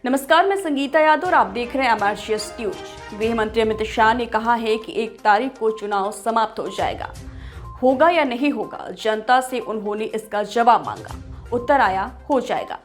नमस्कार, मैं संगीता यादव और आप देख रहे हैं एमआरसीएस न्यूज। गृह मंत्री अमित शाह ने कहा है कि 1 तारीख को चुनाव समाप्त हो जाएगा। होगा या नहीं होगा, जनता से उन्होंने इसका जवाब मांगा। उत्तर आया, हो जाएगा।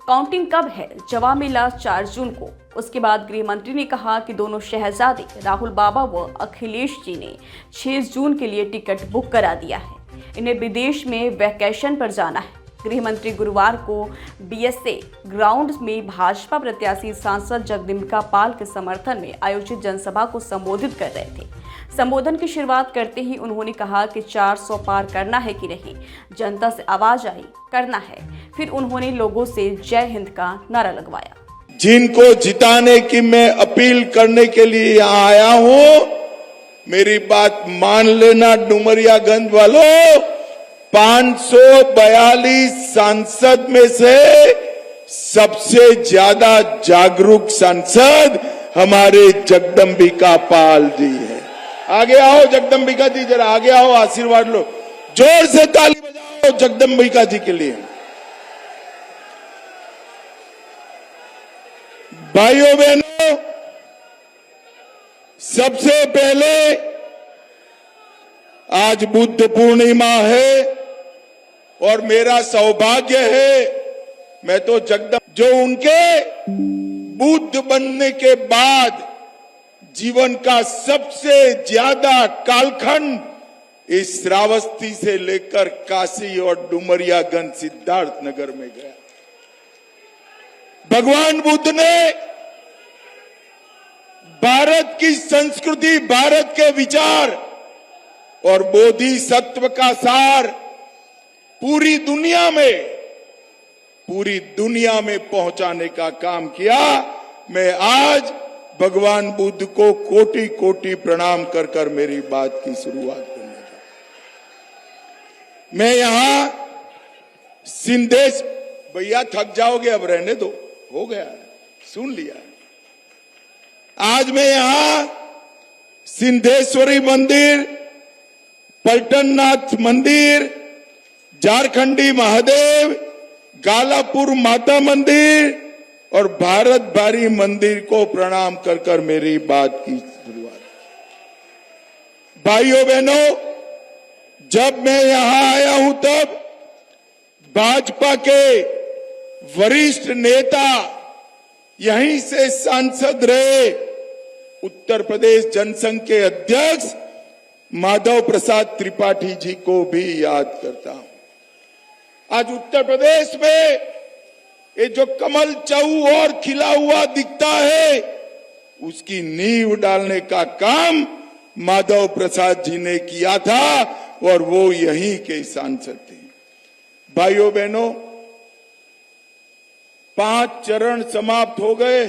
काउंटिंग कब है? जवाब मिला 4 जून को। उसके बाद गृह मंत्री ने कहा कि दोनों शहजादे राहुल बाबा व अखिलेश जी ने 6 जून के लिए टिकट बुक करा दिया है। इन्हें विदेश में वैकेशन पर जाना है। गृह मंत्री गुरुवार को बीएसए ग्राउंड में भाजपा प्रत्याशी सांसद जगदम्बिका पाल के समर्थन में आयोजित जनसभा को संबोधित कर रहे थे। संबोधन की शुरुआत करते ही उन्होंने कहा कि 400 पार करना है कि नहीं, जनता से आवाज आई, करना है। फिर उन्होंने लोगों से जय हिंद का नारा लगवाया। जिनको जिताने की मैं अपील करने के लिए यहाँ आया हूँ, मेरी बात मान लेना डुमरियागंज वालों। 542 सांसद में से सबसे ज्यादा जागरूक सांसद हमारे जगदम्बिका पाल जी है। आगे आओ जगदम्बिका जी, जरा आगे आओ, आशीर्वाद लो, जोर से ताली बजाओ जगदम्बिका जी के लिए। भाइयों बहनों, सबसे पहले आज बुद्ध पूर्णिमा है और मेरा सौभाग्य है, मैं तो जो उनके बुद्ध बनने के बाद जीवन का सबसे ज्यादा कालखंड इस श्रावस्ती से लेकर काशी और डुमरियागंज सिद्धार्थ नगर में गया। भगवान बुद्ध ने भारत की संस्कृति, भारत के विचार और बोधिसत्व का सार पूरी दुनिया में पहुंचाने का काम किया। मैं आज भगवान बुद्ध को कोटि कोटि प्रणाम कर कर मेरी बात की शुरुआत करने का। मैं यहां सिंधेश, भैया थक जाओगे, अब रहने दो, हो गया, सुन लिया। आज मैं यहां सिंधेश्वरी मंदिर, पलटननाथ मंदिर, झारखंडी महादेव, गालापुर माता मंदिर और भारत भारी मंदिर को प्रणाम कर कर मेरी बात की शुरुआत। भाइयों बहनों, जब मैं यहां आया हूं तब भाजपा के वरिष्ठ नेता, यहीं से सांसद रहे उत्तर प्रदेश जनसंघ के अध्यक्ष माधव प्रसाद त्रिपाठी जी को भी याद करता हूं। आज उत्तर प्रदेश में ये जो कमल चहु और खिला हुआ दिखता है, उसकी नींव डालने का काम माधव प्रसाद जी ने किया था और वो यहीं के सांसद थे। भाइयों बहनों, 5 चरण समाप्त हो गए,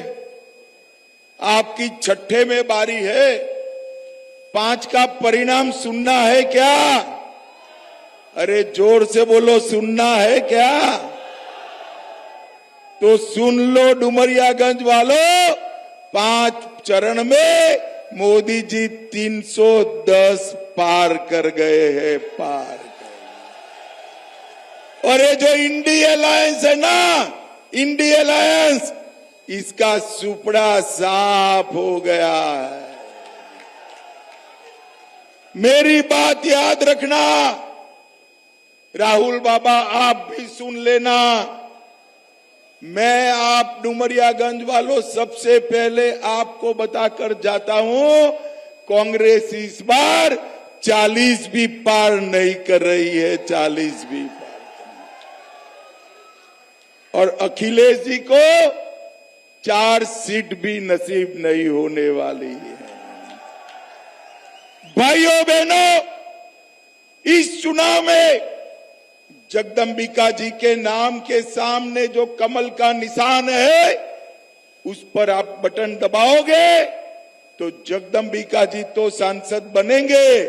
आपकी 6ठे में बारी है। 5 का परिणाम सुनना है क्या? अरे जोर से बोलो, सुनना है क्या? तो सुन लो डुमरियागंज वालों, 5 चरण में मोदी जी 310 पार कर गए हैं, पार कर। और ये जो इंडी अलायंस है ना, इंडी अलायंस, इसका सुपड़ा साफ हो गया है। मेरी बात याद रखना, राहुल बाबा आप भी सुन लेना। मैं आप डुमरियागंज वालों सबसे पहले आपको बताकर जाता हूं, कांग्रेस इस बार 40 भी पार नहीं कर रही है, 40 भी पार। और अखिलेश जी को 4 सीट भी नसीब नहीं होने वाली है। भाइयों बहनों, इस चुनाव में जगदम्बिका जी के नाम के सामने जो कमल का निशान है, उस पर आप बटन दबाओगे तो जगदम्बिका जी तो सांसद बनेंगे,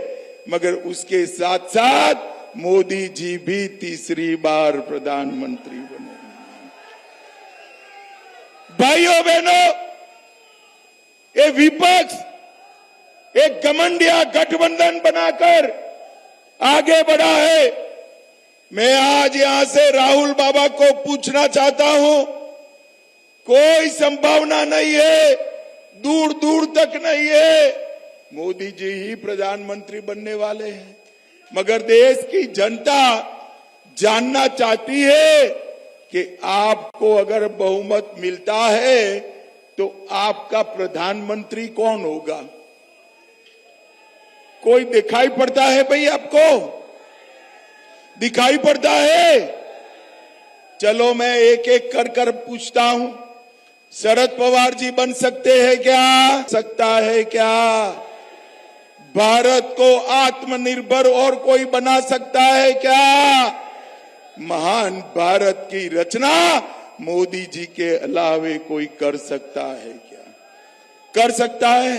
मगर उसके साथ साथ मोदी जी भी तीसरी बार प्रधानमंत्री बनेंगे। भाइयों बहनों, ये विपक्ष एक घमंडिया गठबंधन बनाकर आगे बढ़ा है। मैं आज यहां से राहुल बाबा को पूछना चाहता हूं, कोई संभावना नहीं है, दूर दूर तक नहीं है। मोदी जी ही प्रधानमंत्री बनने वाले हैं। मगर देश की जनता जानना चाहती है कि आपको अगर बहुमत मिलता है तो आपका प्रधानमंत्री कौन होगा। कोई दिखाई पड़ता है भाई आपको? दिखाई पड़ता है? चलो मैं एक एक कर कर पूछता हूं। शरद पवार जी बन सकते हैं क्या? सकता है क्या? भारत को आत्मनिर्भर और कोई बना सकता है क्या? महान भारत की रचना मोदी जी के अलावे कोई कर सकता है क्या? कर सकता है?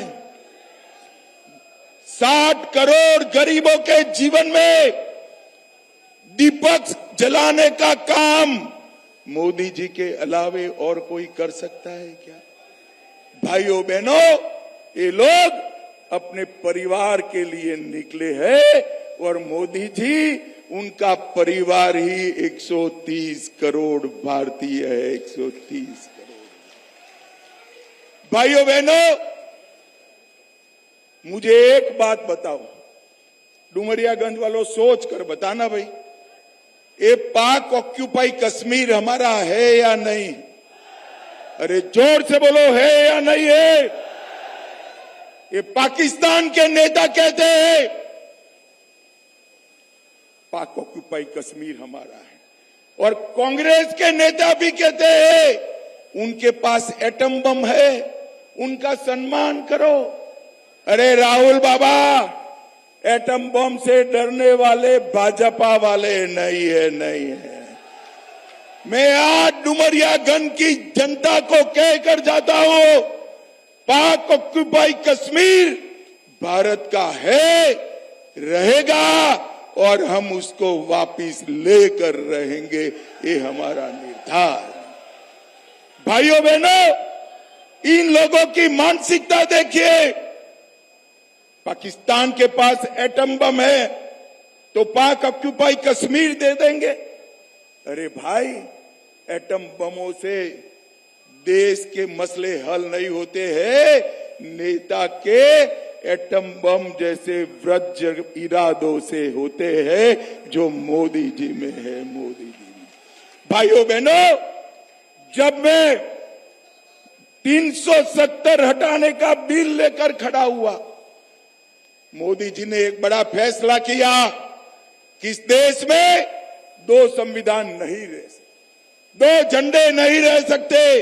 60 करोड़ गरीबों के जीवन में दीपक जलाने का काम मोदी जी के अलावे और कोई कर सकता है क्या? भाइयों बहनों, ये लोग अपने परिवार के लिए निकले हैं और मोदी जी उनका परिवार ही 130 करोड़ भारतीय है। 130 करोड़। भाइयों बहनों, मुझे एक बात बताओ, डुमरियागंज वालों, सोच कर बताना भाई, ये पाक ऑक्यूपाई कश्मीर हमारा है या नहीं? अरे जोर से बोलो, है या नहीं है? ये पाकिस्तान के नेता कहते हैं पाक ऑक्यूपाई कश्मीर हमारा है, और कांग्रेस के नेता भी कहते हैं उनके पास एटम बम है, उनका सम्मान करो। अरे राहुल बाबा, एटम बम से डरने वाले भाजपा वाले नहीं है, नहीं है। मैं आज डुमरियागंज की जनता को कहकर जाता हूं, पाक ऑक्यूपाई कश्मीर भारत का है, रहेगा, और हम उसको वापिस लेकर रहेंगे। ये हमारा निर्धार। भाइयों बहनों, इन लोगों की मानसिकता देखिए। पाकिस्तान के पास एटम बम है तो पाक ऑक्यूपाई कश्मीर दे देंगे। अरे भाई, एटम बमों से देश के मसले हल नहीं होते हैं, नेता के एटम बम जैसे वज्र इरादों से होते हैं, जो मोदी जी में है, मोदी जी में। भाइयों बहनों, जब मैं 370 हटाने का बिल लेकर खड़ा हुआ, मोदी जी ने एक बड़ा फैसला किया कि इस देश में 2 संविधान नहीं रह सकते, 2 झंडे नहीं रह सकते,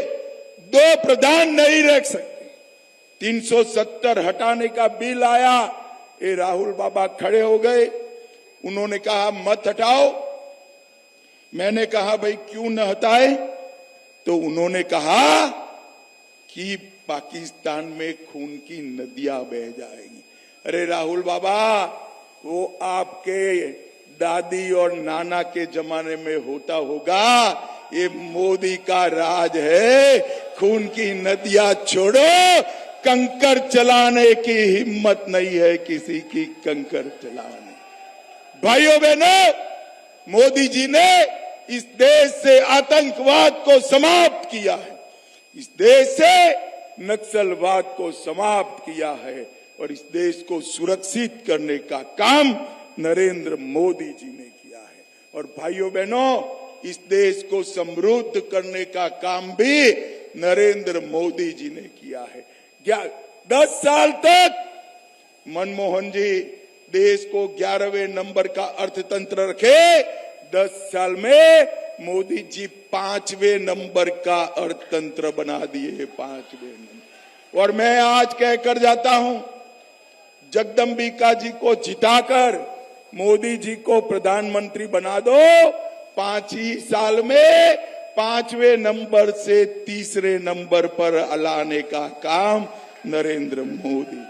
2 प्रधान नहीं रह सकते। 370 हटाने का बिल आया, ये राहुल बाबा खड़े हो गए, उन्होंने कहा मत हटाओ। मैंने कहा भाई क्यों न हटाए? तो उन्होंने कहा कि पाकिस्तान में खून की नदियां बह जाएगी। अरे राहुल बाबा, वो आपके दादी और नाना के जमाने में होता होगा, ये मोदी का राज है। खून की नदियां छोड़ो, कंकर चलाने की हिम्मत नहीं है किसी की, कंकर चलाने। भाइयों बहनों, मोदी जी ने इस देश से आतंकवाद को समाप्त किया है, इस देश से नक्सलवाद को समाप्त किया है, और इस देश को सुरक्षित करने का काम नरेंद्र मोदी जी ने किया है। और भाइयों बहनों, इस देश को समृद्ध करने का काम भी नरेंद्र मोदी जी ने किया है। 10 साल तक मनमोहन जी देश को 11वें नंबर का अर्थतंत्र रखे, 10 साल में मोदी जी 5वें नंबर का अर्थतंत्र बना दिए, 5वें नंबर। और मैं आज कहकर जाता हूं, जगदम्बिका जी को जिताकर मोदी जी को प्रधानमंत्री बना दो, 5 ही साल में 5वें नंबर से 3रे नंबर पर लाने का काम नरेंद्र मोदी